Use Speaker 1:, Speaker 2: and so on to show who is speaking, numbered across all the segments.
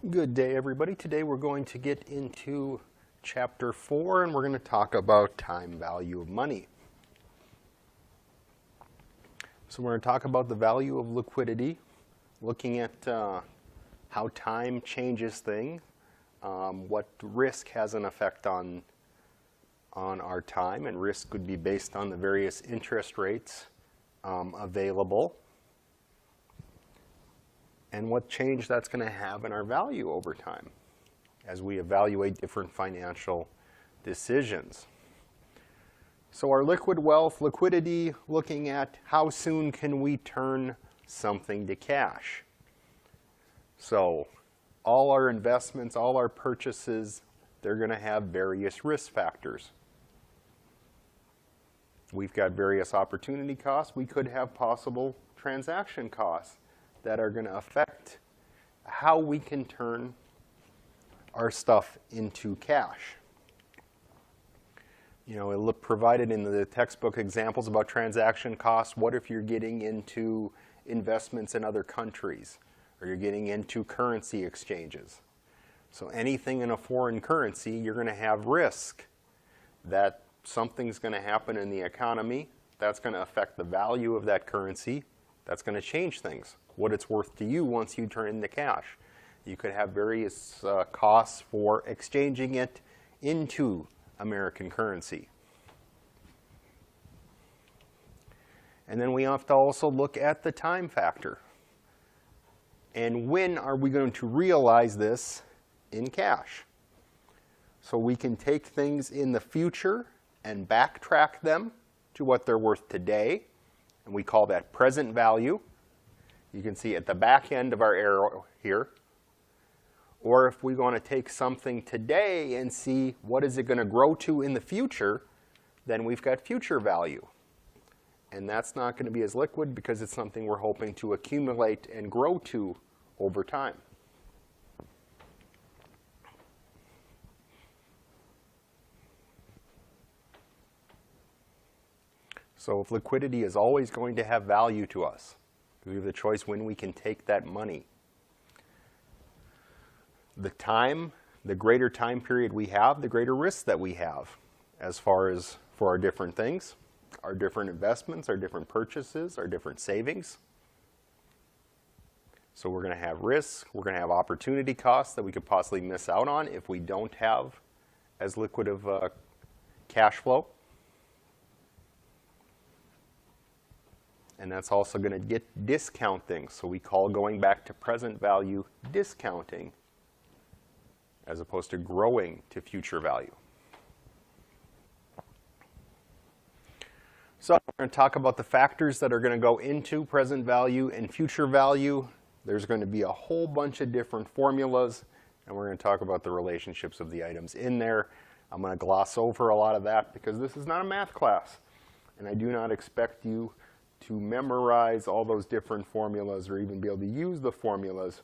Speaker 1: Good day, everybody. Today we're going to get into Chapter 4, and we're going to talk about time value of money. So we're going to talk about the value of liquidity, looking at how time changes things, what risk has an effect on our time, and risk would be based on the various interest rates available, and what change that's going to have in our value over time as we evaluate different financial decisions. So our liquid wealth, liquidity, looking at how soon can we turn something to cash. So all our investments, all our purchases, they're going to have various risk factors. We've got various opportunity costs. We could have possible transaction costs that are going to affect how we can turn our stuff into cash. You know, it provided in the textbook examples about transaction costs. What if you're getting into investments in other countries, or you're getting into currency exchanges? So anything in a foreign currency, you're going to have risk that something's going to happen in the economy that's going to affect the value of that currency. That's going to change things, what it's worth to you once you turn it into cash. You could have various costs for exchanging it into American currency. And then we have to also look at the time factor. And when are we going to realize this in cash? So we can take things in the future and backtrack them to what they're worth today, and we call that present value. You can see at the back end of our arrow here. Or if we want to take something today and see what is it going to grow to in the future, then we've got future value. And that's not going to be as liquid because it's something we're hoping to accumulate and grow to over time. So if liquidity is always going to have value to us, we have the choice when we can take that money. The greater time period we have, the greater risk that we have as far as for our different things, our different investments, our different purchases, our different savings. So we're going to have risk, we're going to have opportunity costs that we could possibly miss out on if we don't have as liquid of cash flow. And that's also going to get discount things. So we call going back to present value discounting as opposed to growing to future value. So we're going to talk about the factors that are going to go into present value and future value. There's going to be a whole bunch of different formulas, and we're going to talk about the relationships of the items in there. I'm going to gloss over a lot of that because this is not a math class, and I do not expect you to memorize all those different formulas or even be able to use the formulas.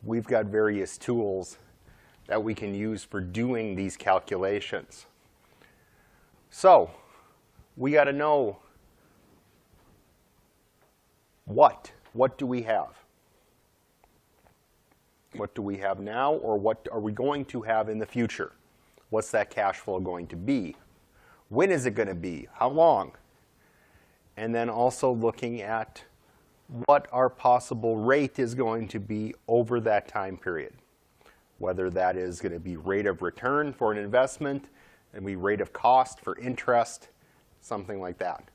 Speaker 1: We've got various tools that we can use for doing these calculations. So we got to know what do we have? What do we have now, or what are we going to have in the future? What's that cash flow going to be? When is it going to be? How long? And then also looking at what our possible rate is going to be over that time period. Whether that is going to be rate of return for an investment, and we rate of cost for interest, something like that.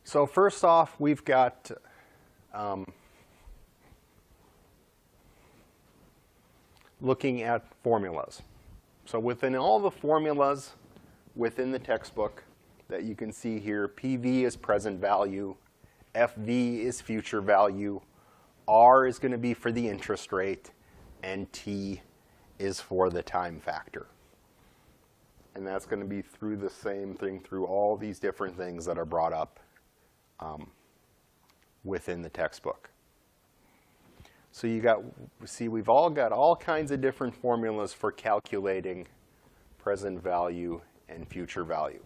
Speaker 1: So first off, we've got looking at formulas. So within all the formulas within the textbook that you can see here, PV is present value, FV is future value, R is going to be for the interest rate, and T is for the time factor. And that's going to be through the same thing through all these different things that are brought up within the textbook. So we've all got all kinds of different formulas for calculating present value and future value.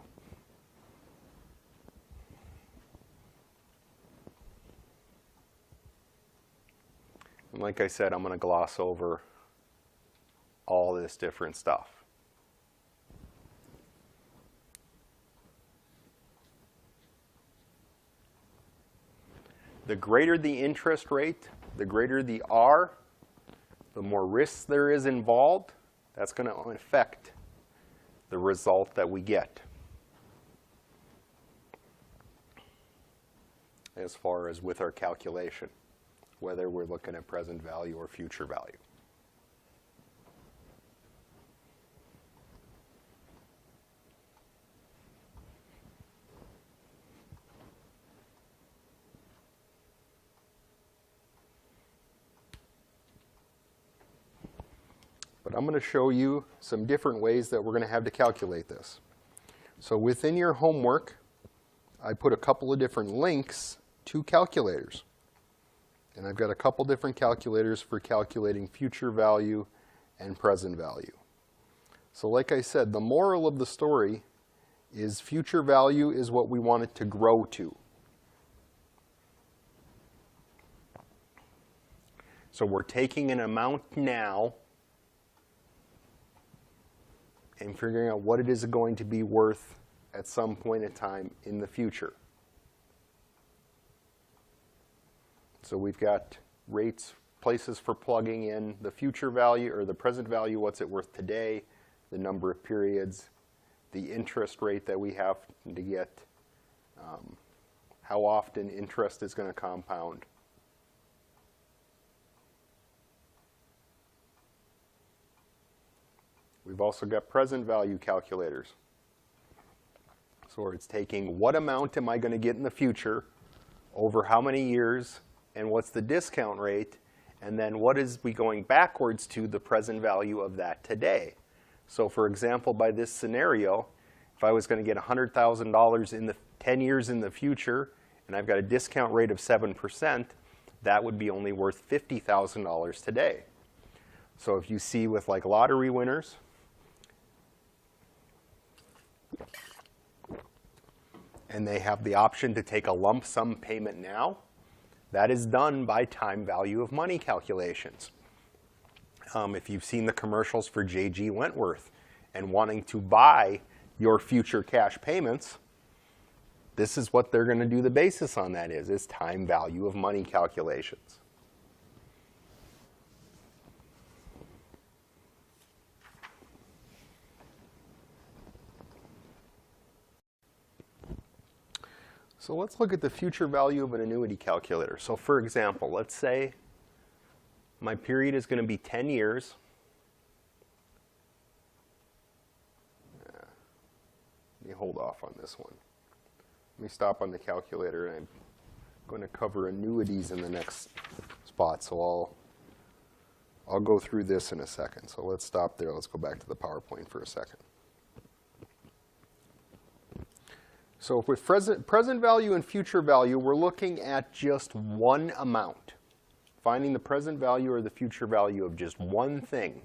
Speaker 1: like I said, I'm going to gloss over all this different stuff. The greater the interest rate, the greater the R, the more risk there is involved. That's going to affect the result that we get as far as with our calculation, whether we're looking at present value or future value. But I'm going to show you some different ways that we're going to have to calculate this. So within your homework, I put a couple of different links to calculators. And I've got a couple different calculators for calculating future value and present value. So like I said, the moral of the story is future value is what we want it to grow to. So we're taking an amount now and figuring out what it is going to be worth at some point in time in the future. So we've got rates, places for plugging in the future value or the present value, what's it worth today, the number of periods, the interest rate that we have to get, how often interest is going to compound. We've also got present value calculators. So it's taking what amount am I going to get in the future, over how many years, and what's the discount rate, and then what is we going backwards to the present value of that today. So for example, by this scenario, if I was going to get $100,000 in the 10 years in the future, and I've got a discount rate of 7%, that would be only worth $50,000 today. So if you see with like lottery winners, and they have the option to take a lump sum payment now, that is done by time value of money calculations. If you've seen the commercials for J.G. Wentworth and wanting to buy your future cash payments, this is what they're going to do the basis on that is time value of money calculations. So let's look at the future value of an annuity calculator. So for example, let's say my period is going to be 10 years. Let me hold off on this one. Let me stop on the calculator, and I'm going to cover annuities in the next spot. So I'll go through this in a second. So let's stop there. Let's go back to the PowerPoint for a second. So with present value and future value, we're looking at just one amount, finding the present value or the future value of just one thing.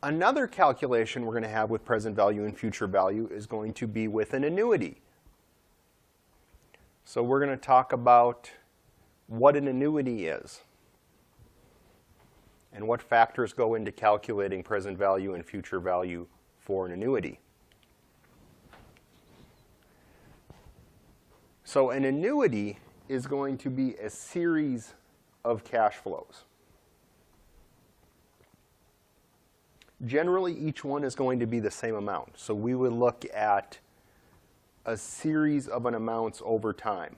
Speaker 1: Another calculation we're going to have with present value and future value is going to be with an annuity. So we're going to talk about what an annuity is and what factors go into calculating present value and future value for an annuity. So an annuity is going to be a series of cash flows. Generally, each one is going to be the same amount. So we would look at a series of an amounts over time.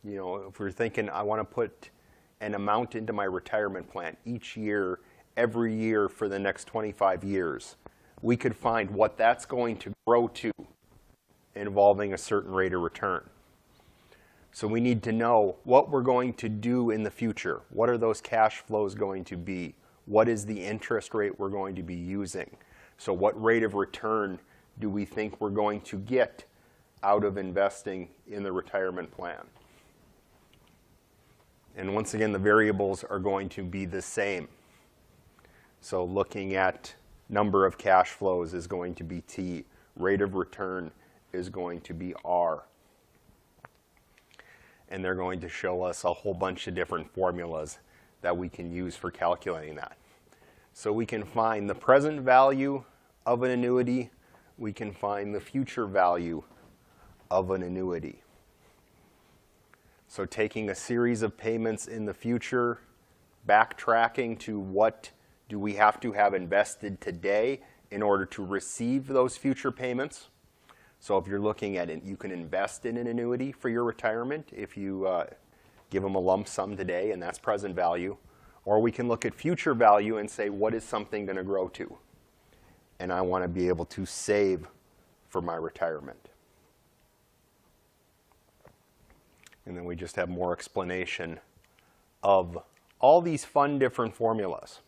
Speaker 1: You know, if we're thinking I want to put an amount into my retirement plan each year, every year for the next 25 years, we could find what that's going to grow to involving a certain rate of return. So we need to know what we're going to do in the future. What are those cash flows going to be? What is the interest rate we're going to be using? So what rate of return do we think we're going to get out of investing in the retirement plan? And once again, the variables are going to be the same. So looking at number of cash flows is going to be T. Rate of return is going to be R. and they're going to show us a whole bunch of different formulas that we can use for calculating that. So we can find the present value of an annuity, we can find the future value of an annuity. So taking a series of payments in the future, backtracking to what do we have to have invested today in order to receive those future payments. So if you're looking at it, you can invest in an annuity for your retirement if you give them a lump sum today, and that's present value. Or we can look at future value and say, what is something going to grow to? And I want to be able to save for my retirement. And then we just have more explanation of all these fun different formulas.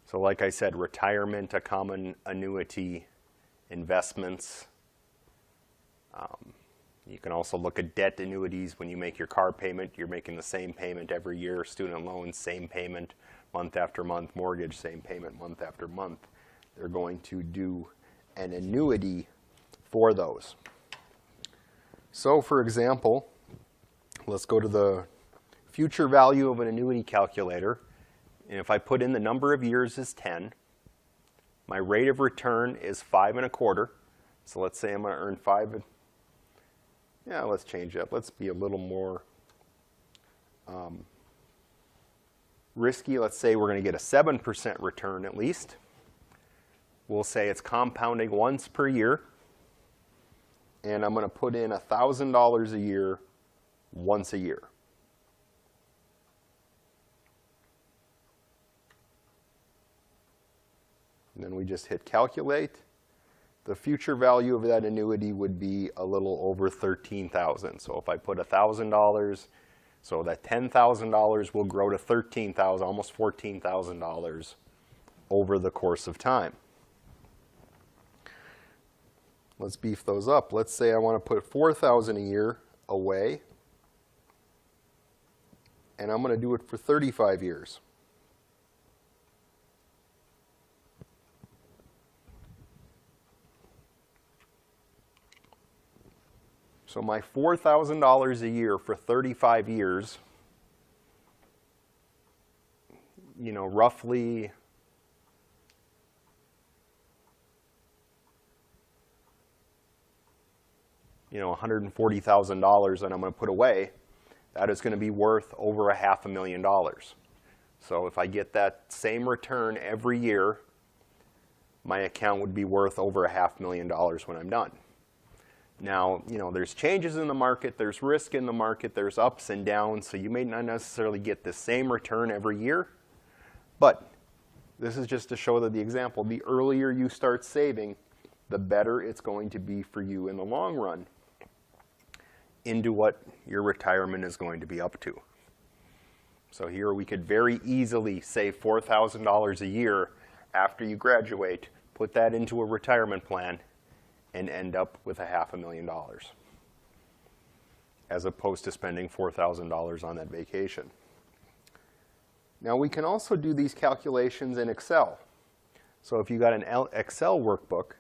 Speaker 1: So like I said, retirement, a common annuity, investments. You can also look at debt annuities. When you make your car payment, you're making the same payment every year. Student loans, same payment month after month. Mortgage, same payment month after month. They're going to do an annuity for those. So for example, let's go to the future value of an annuity calculator. And if I put in the number of years is 10, my rate of return is 5 1/4. So let's say I'm going to earn 5. Yeah, let's change that. Let's be a little more risky. Let's say we're going to get a 7% return at least. We'll say it's compounding once per year. And I'm going to put in $1,000 a year once a year. And then we just hit calculate. The future value of that annuity would be a little over $13,000. So if I put $1,000, so that $10,000 will grow to $13,000, almost $14,000 over the course of time. Let's beef those up. Let's say I want to put $4,000 a year away, and I'm going to do it for 35 years. So my $4,000 a year for 35 years, roughly $140,000 that I'm going to put away, that is going to be worth over $500,000. So if I get that same return every year, my account would be worth over $500,000 when I'm done. Now, there's changes in the market, there's risk in the market, there's ups and downs, so you may not necessarily get the same return every year. But this is just to show that the example, the earlier you start saving, the better it's going to be for you in the long run into what your retirement is going to be up to. So here we could very easily save $4,000 a year after you graduate, put that into a retirement plan, and end up with $500,000 as opposed to spending $4,000 on that vacation. Now we can also do these calculations in Excel. So if you got an Excel workbook,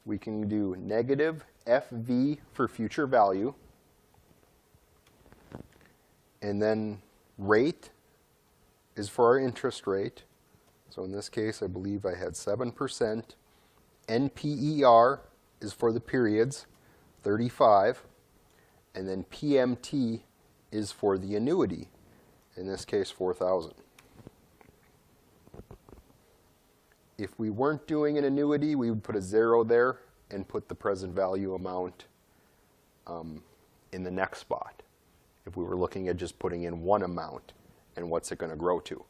Speaker 1: we can do negative FV for future value, and then rate is for our interest rate. So in this case, I believe I had 7%. NPER is for the periods, 35. And then PMT is for the annuity, in this case, 4,000. If we weren't doing an annuity, we would put a 0 there and put the present value amount in the next spot. If we were looking at just putting in one amount and what's it going to grow to.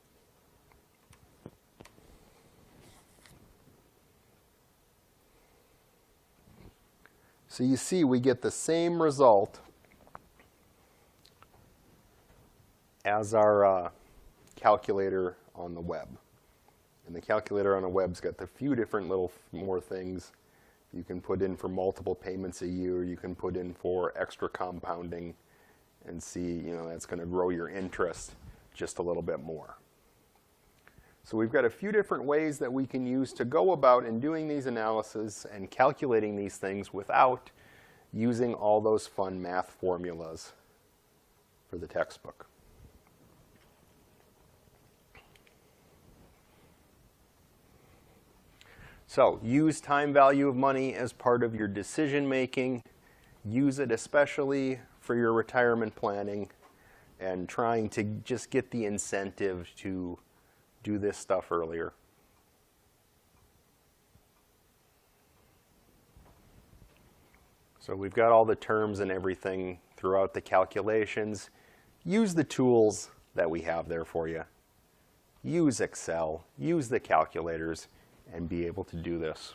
Speaker 1: So you see we get the same result as our calculator on the web. And the calculator on the web's got a few different little more things. You can put in for multiple payments a year. You can put in for extra compounding and see, that's going to grow your interest just a little bit more. So we've got a few different ways that we can use to go about in doing these analyses and calculating these things without using all those fun math formulas for the textbook. So use time value of money as part of your decision making. Use it especially for your retirement planning and trying to just get the incentive to do this stuff earlier. So we've got all the terms and everything throughout the calculations. Use the tools that we have there for you. Use Excel, use the calculators, and be able to do this.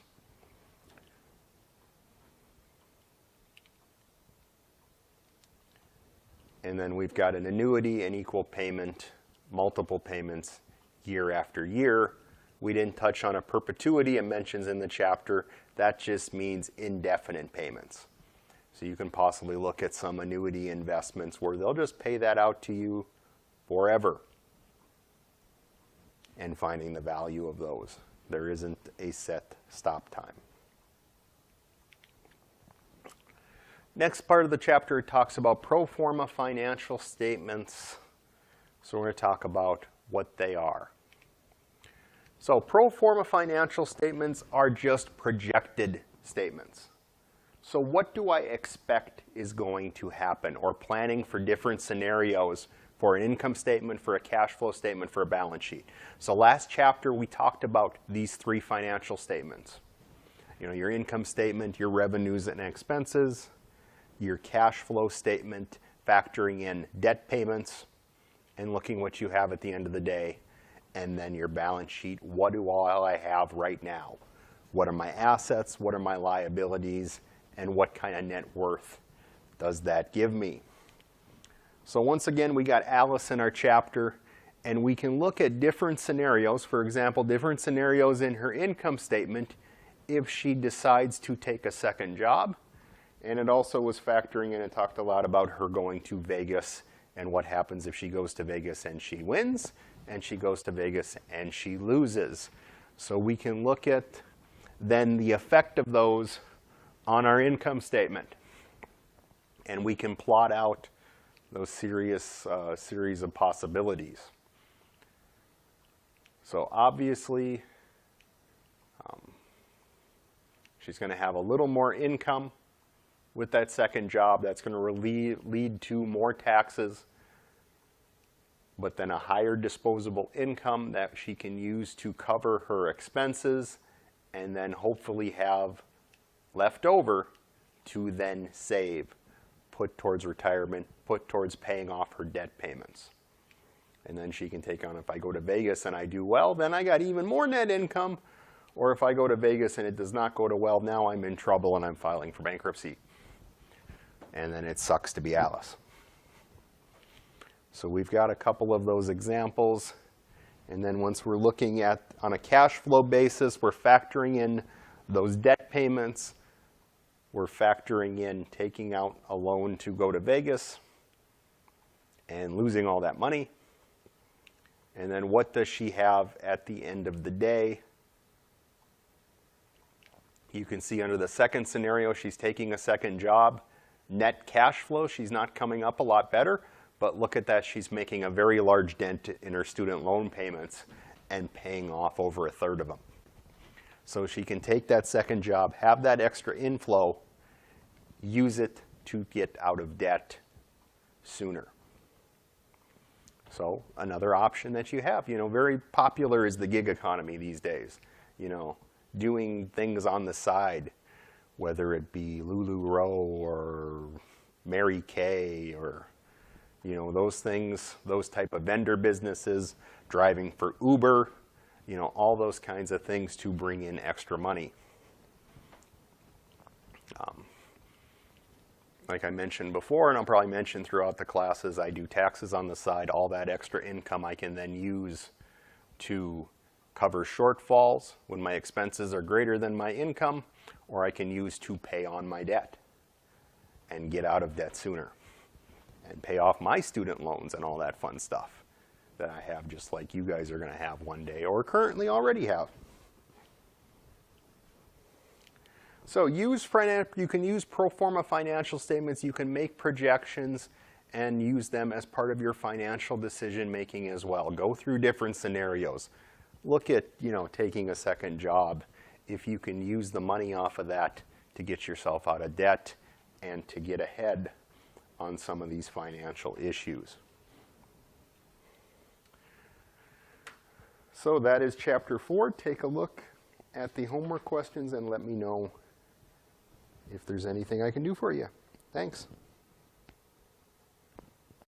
Speaker 1: And then we've got an annuity, an equal payment, multiple payments year after year. We didn't touch on a perpetuity. It mentions in the chapter that just means indefinite payments. So you can possibly look at some annuity investments where they'll just pay that out to you forever, and finding the value of those. There isn't a set stop time. Next part of the chapter talks about pro forma financial statements. So we're going to talk about what they are. So pro forma financial statements are just projected statements. So what do I expect is going to happen, or planning for different scenarios for an income statement, for a cash flow statement, for a balance sheet. So last chapter we talked about these three financial statements. You know, your income statement, your revenues and expenses, your cash flow statement, factoring in debt payments and looking what you have at the end of the day, and then your balance sheet. What do all I have right now? What are my assets? What are my liabilities? And what kind of net worth does that give me? So once again, we got Alice in our chapter, and we can look at different scenarios. For example, different scenarios in her income statement if she decides to take a second job. And it also was factoring in and talked a lot about her going to Vegas and what happens if she goes to Vegas and she wins, and she goes to Vegas and she loses. So we can look at then the effect of those on our income statement. And we can plot out those series of possibilities. So obviously, she's going to have a little more income with that second job. That's going to lead to more taxes, but then a higher disposable income that she can use to cover her expenses, and then hopefully have left over to then save, put towards retirement, put towards paying off her debt payments. And then she can take on, if I go to Vegas and I do well, then I got even more net income. Or if I go to Vegas and it does not go to well, now I'm in trouble and I'm filing for bankruptcy. And then it sucks to be Alice. So we've got a couple of those examples. And then once we're looking at, on a cash flow basis, we're factoring in those debt payments. We're factoring in taking out a loan to go to Vegas and losing all that money. And then what does she have at the end of the day? You can see under the second scenario, she's taking a second job. Net cash flow, she's not coming up a lot better, but look at that, she's making a very large dent in her student loan payments and paying off over a third of them. So she can take that second job, have that extra inflow, use it to get out of debt sooner. So another option that you have, you know, very popular is the gig economy these days. You know, doing things on the side, whether it be LuLaRoe or Mary Kay or, you know, those things, those type of vendor businesses, driving for Uber, you know, all those kinds of things to bring in extra money. Like I mentioned before, and I'll probably mention throughout the classes, I do taxes on the side. All that extra income I can then use to cover shortfalls when my expenses are greater than my income, or I can use to pay on my debt and get out of debt sooner and pay off my student loans and all that fun stuff. that I have, just like you guys are going to have one day, or currently already have. So you can use pro forma financial statements, you can make projections, and use them as part of your financial decision making as well. Go through different scenarios. Look at, taking a second job, if you can use the money off of that to get yourself out of debt and to get ahead on some of these financial issues. So that is chapter 4. Take a look at the homework questions and let me know if there's anything I can do for you. Thanks.